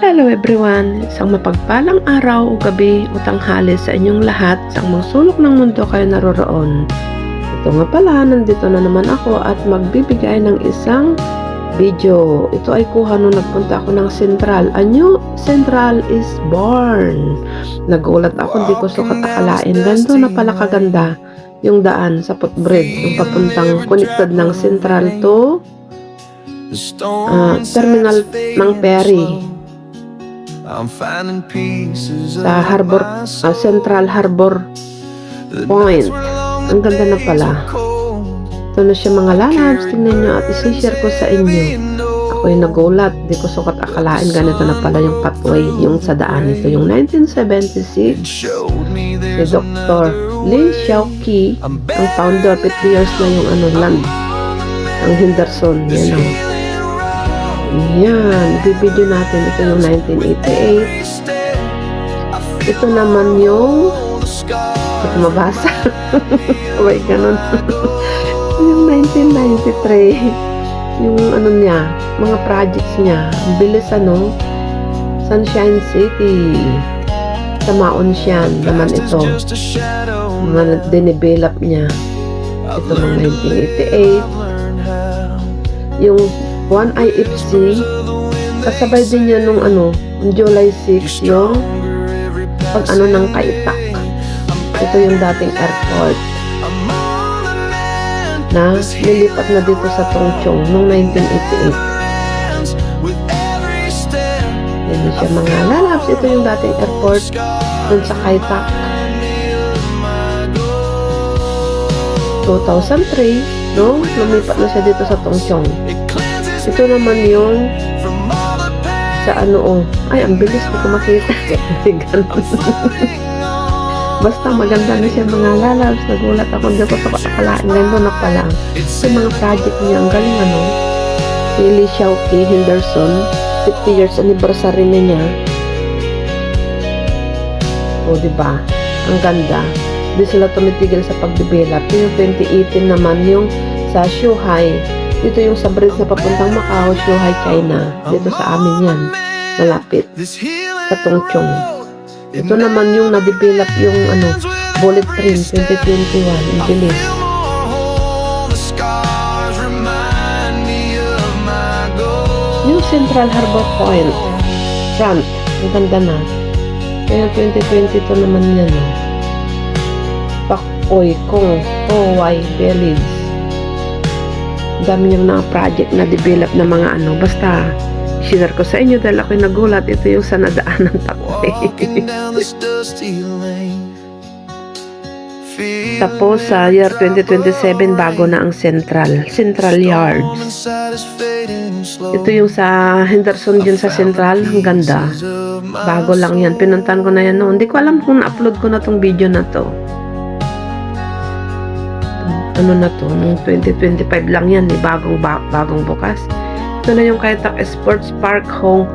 Hello everyone! Isang mapagpalang araw o gabi o tanghali sa inyong lahat sa mga sulok ng mundo kayo naroroon. Ito nga pala, nandito na naman ako at magbibigay ng isang video. Ito ay kuha nung nagpunta ako ng Central. A new Central is born. Nagulat ako, hindi ko sukat akalain. Ganito na pala kaganda yung daan sa footbridge, yung papuntang connected ng Central to terminal ng ferry sa Harbor, Central Harbor Point. Ang ganda na pala. Ito na siya mga lalabs. Tingnan nyo at isi-share ko sa inyo. Ako'y nagulat. Di ko sukat akalain ganito na pala yung pathway, yung sa daan nito. Yung 1976, si Dr. Lee Xiaoqi, ang founder, 50 years na yung land, ang Henderson. Yan o. Yan, bibidyo natin. Ito yung 1988. Ito naman yung ito mabasa. Sabay ganun. Yung 1993. Yung niya, mga projects niya. Ang bilis Sunshine City. Sa Maonsyan naman ito. Mga dinevelop niya. Ito ng 1988. Yung 1IFC, kasabay din niya nung July 6, yung pag ng Kaitak. Ito yung dating airport na nilipat na dito sa Tongchong noong 1988. Yan siya mga lalabs. Ito yung dating airport dun sa Kaitak. 2003, lumipat na siya dito sa Tongchong. Ito naman yung sa ay, ang bilis, di ko makita. Basta maganda na siya mga lalabs. Nagulat ako, hindi ko sa akalain. Ganda na pala. Sa mga project niya, ang galing si Lee Xiaoqi Henderson, 50 years anniversary na niya. O, diba? Ang ganda. Hindi sila tumitigil sa pag-develop. Yung 2018 naman, yung sa Shuhai. Dito yung sa bridge na papuntang Macau, Shuhai, China. Dito sa amin yan. Malapit. Sa Tongchong. Ito naman yung na-develop yung bullet train 2021. Ang bilis. Yung Central Harbor Point. Front. Ang ganda na. Kaya 2022 naman yan. Pakoy Kong Towai Village. Dami niyang mga project na develop na mga basta share ko sa inyo dahil ako'y nagulat. Ito yung sa nadaan ng takot. Tapos sa year 2027 bago na ang Central Yards. Ito yung sa Henderson dyan sa Central. Ang ganda, bago lang yan. Pinuntan ko na yan noon. Hindi ko alam kung na-upload ko na tong video na to. Na to, noong 2025 lang yan, bagong bukas. Ito na yung Kaitak Sports Park Hong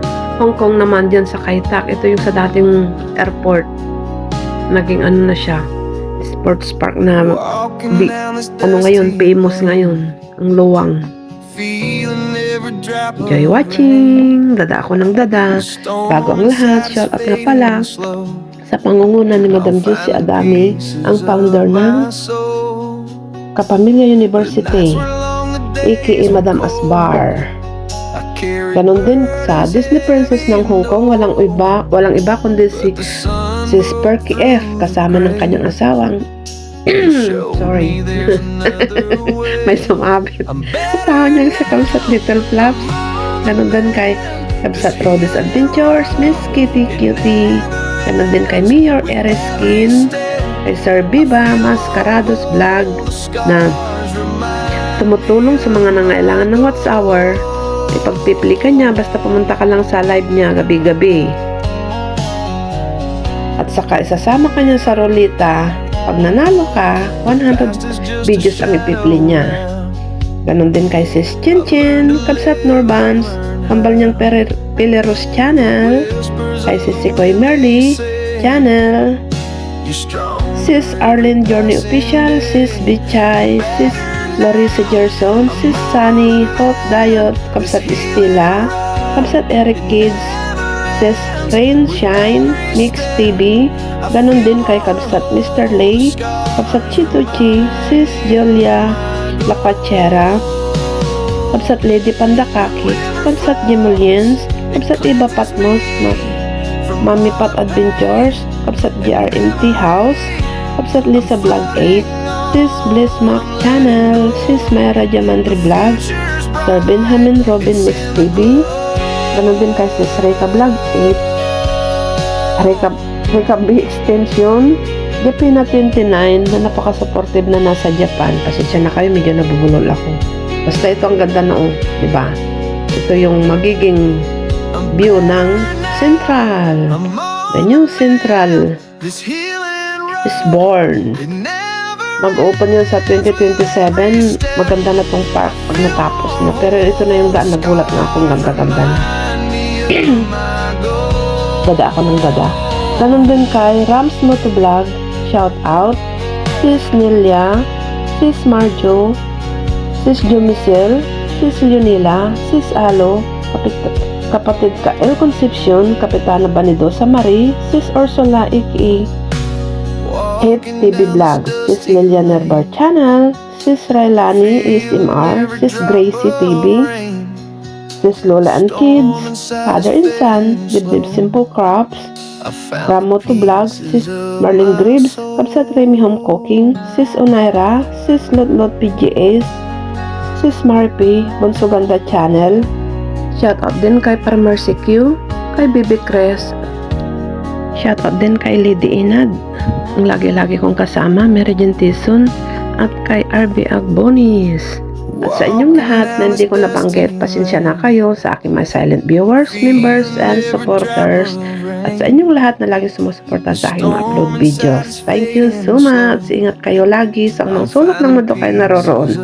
Kong naman dyan sa Kaitak. Ito yung sa dating airport, naging na siya, sports park na ngayon, famous ngayon, ang luwang. Enjoy watching. Dada ako ng dada, bago ang lahat. Shout out na pala sa pangunguna ni Madam Juicy Adami, ang founder ng Kapamilya University, aka Madam Asbar. Ganon din sa Disney Princess ng Hong Kong, walang iba kundi si Sparky F kasama ng kanyang asawang sorry may sumabit asawa niya sa Kamsat Little Flaps. Ganon din kay Kamsat Rody's Adventures, Miss Kitty Cutie. Ganon din kay Mayor Ereskin, kay Sir Biba Mascarados Vlog na tumutulong sa mga nangailangan ng watch hour. Ipagpipili ka niya basta pumunta ka lang sa live niya gabi-gabi. At saka isasama ka niya sa rolita. Pag nanalo ka, 100 videos ang ipipili niya. Ganon din kay Sis Chinchin, Kabsat Norbans, kambal niyang Pileros Channel, kay Sis Sikoy Merly Channel, Sis Arlene Journey Official, Sis Bichay, Sis Larissa Gerson, Sis Sunny, Hope Dayot, Kamsat Estila, Kamsat Eric Kids, Sis Rain Shine Mix TV, ganon din kay Kabsat Mr. Lay, Kabsat Chito Chi, Sis Julia Lacachera, Kabsat Lady Pandakakix, Kabsat Jemulians, Kabsat Iba Patmos, Mami Pat Adventures, Kabsat GRMT House, Kabsat Lisa Vlog 8, Sis Bliss Mac Channel, Sis Mayra Diamantri Vlog, Sir Benjamin Robin Mix TV, ganon din kay Sis Reka Vlog 8, Reka B Extension, Japina 29 na napaka-supportive na nasa Japan. Pasensya na kayo, medyo nabubulol ako. Basta ito ang ganda na diba? Ito yung magiging view ng Central. The new Central is born. Mag-open yun sa 2027. Maganda na tong park pag natapos na. Pero ito na yung daan. Nagulat na akong ganda-ganda na. Dada ako ng dada. Ganon din kay Rams Motovlog. Shout out. Sis Nelia, Sis Marjo, Sis Jomicel, Sis Leonila, Sis Alo, kapatid ka El Concepcion, Kapitana Banidosa Marie, Sis Ursula Iki, Hit TV Vlogs, Sis Lilian Nerbar Channel, Sis Railani ASMR, Sis Gracie TV, Sis Lola and Kids, Father and Son, Dibdib Simple Crops, Ramoto Vlogs, Sis Marlene Gribbs, Kabsat Remy Home Cooking, Sis Onaira, Sis Lotlot PGS, Sis Maripy, Bonsoganda Channel. Shoutout din kay Parmercy Q, kay Bibi Cres. Shoutout din kay Lady Inad, ang lagi-lagi kong kasama, Mary Jean Tison, at kay RB Agbonis. At sa inyong lahat na hindi ko nabanggit, pasensya na kayo sa aking mga silent viewers, members, and supporters. At sa inyong lahat na lagi sumusuporta sa aking upload videos. Thank you so much. Ingat kayo lagi sa mga sulok ng mundo kayo naroroon.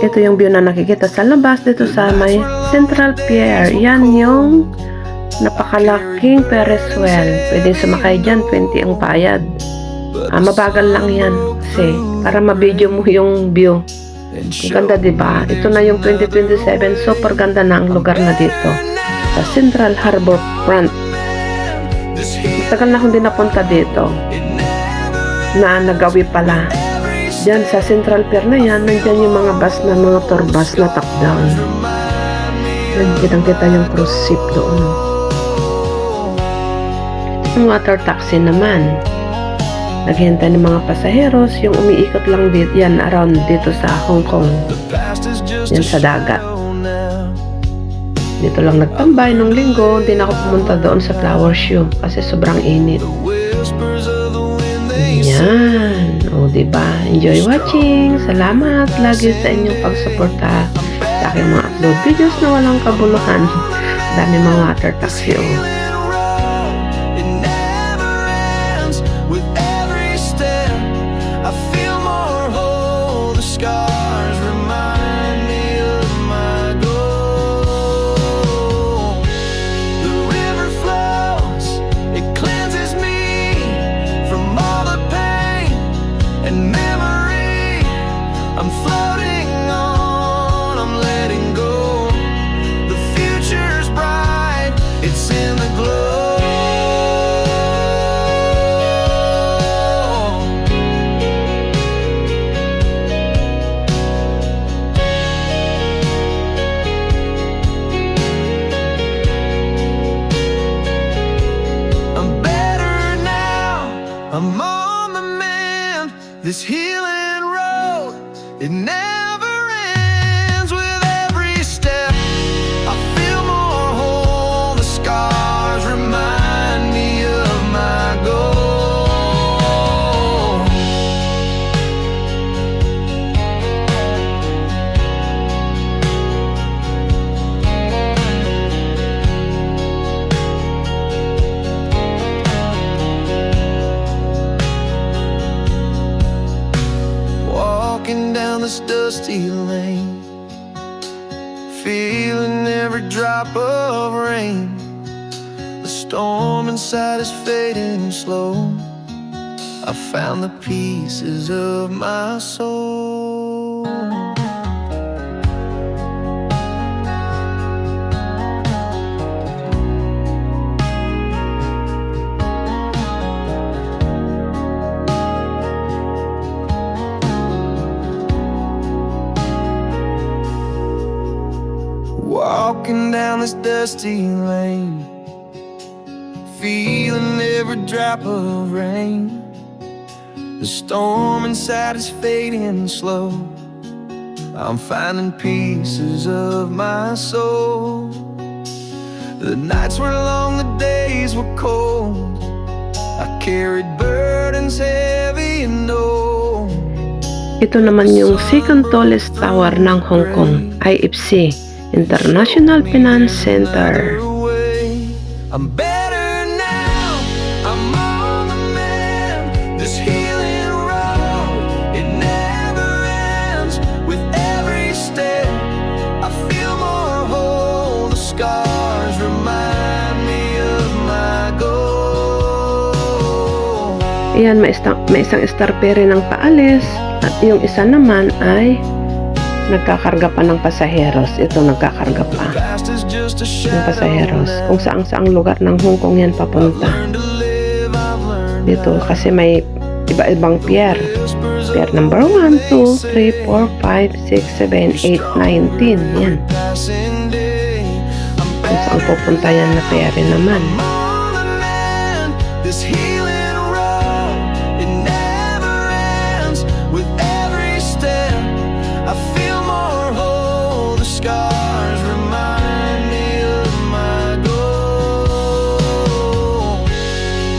Ito yung view na nakikita sa labas dito sa may Central Pier. Yan yung napakalaking Ferris wheel. Pwede sumakay dyan, 20 ang bayad. Mabagal lang yan kasi para ma-video mo yung view. Ang ganda, diba? Ito na yung 2027. Super ganda na ang lugar na dito sa Central Harbor Front. Matagal na akong din napunta dito na nagawi pala. Diyan sa Central Pier na yan, nandyan yung mga bus na mga tour bus na top down. Kitang-kita yung cruise ship doon. Yung water taxi naman, naghihintay ng mga pasaheros, yung umiikot lang dito, yan around dito sa Hong Kong. Yan sa dagat. Dito lang nagtambay nung linggo, hindi na ako pumunta doon sa flower show kasi sobrang init. Yan. O, diba? Enjoy watching. Salamat lagi sa inyong pagsuporta sa aking mga upload videos na walang kabuluhan. Dami mga water taxi, I'm floating on, I'm letting go. The future's bright, it's in the glow. I'm better now, I'm on the mend. This healing road, it never ends. With every step I feel more whole. The scars remind me of my goal. Walking down this dusty lane, feeling every drop of rain. The storm inside is fading slow. I found the pieces of my soul. dusty lane, feeling every drop of rain. The storm inside is fading slow. I'm finding pieces of my soul. The nights were long, the days were cold. I carried burdens heavy and old. Ito naman yung second tallest tower ng Hong Kong, IFC, International Finance Center. I'm better now, I'm on the mend. This healing road, it never ends. With every step, I feel more whole. The scars remind me of my goal. Ayan, may isang star ferry ng paalis at yung isa naman ay nagkakarga pa ng pasaheros. Ito nagkakarga pa ng pasaheros. Kung saang lugar ng Hong Kong yan papunta. Dito kasi may iba-ibang pier. Pier number 1, 2, 3, 4, 5, 6, 7, 8, 19. Yan. Kung saan pupunta yan na ferry naman. This healing road, it never ends. With every step, I feel more whole. The scars remind me of my goal.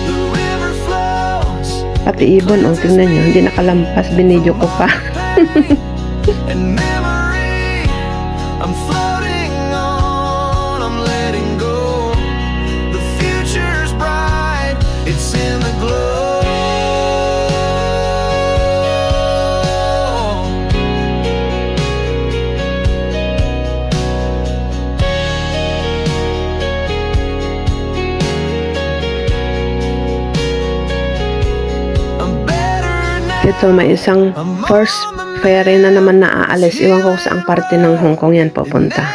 The river flows, Pati ibon, tingnan nyo, hindi nakalampas, binidyo ko pa. and memory, I'm floating on, I'm letting go. The future's bright, it's in the glow. I'm better now. Ito, may isang first ferry na naman na aalis. Iwan ko sa ang parte ng Hong Kong yan pupunta.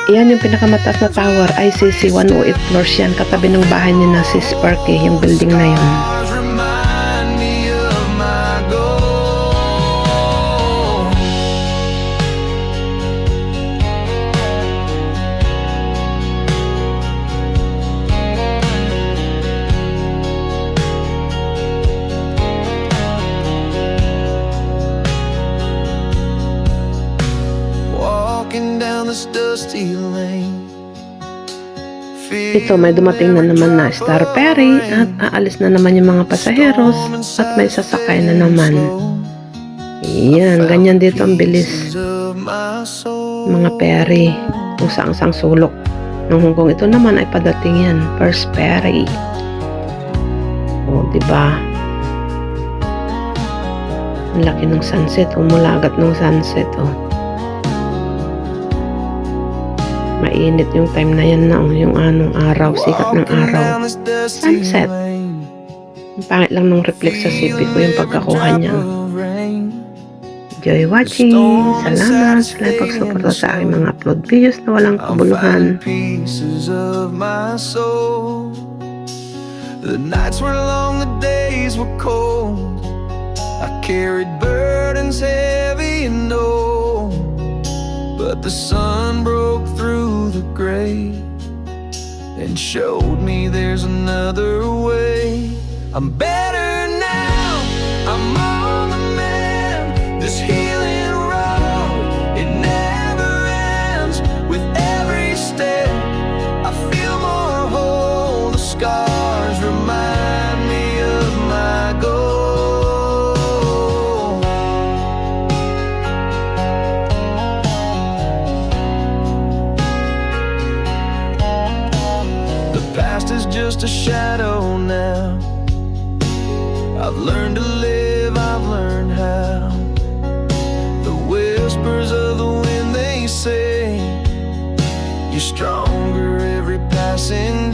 Iyan yung pinakamataas na tower, ICC 108 floors yan. Katabi ng bahay ni na Sis Perky, yung building na yun. Scars remind me of my goal. Walking down this dusty lane. Ito, may dumating na naman na star ferry at aalis na naman yung mga pasaheros at may sasakay na naman. Iyan, ganyan dito ang bilis. Mga ferry, kung saang sulok ng Hong Kong. Ito naman ay padating yan, first ferry. O, diba? Ang laki ng sunset, umulagat ng sunset, oh. Mainit yung time na yan na, yung anong araw, sikat ng araw. Sunset. Ang pangit lang nung reflect sa CP ko yung pagkakuha niya. Enjoy watching. Salamat sa lahat pagsuporta sa aking mga upload videos na walang kabuluhan. Pieces of my soul. The nights were long, the days were cold. I carried burdens heavy and old. But the sun broke through the gray and showed me there's another way. I'm better now, I'm on the mend. This healing road, it never ends. With every step, I feel more whole. The scars remind me of my goal. The past is just a shadow now. I've learned to live, I've learned how. The whispers of the wind, they say you're stronger every passing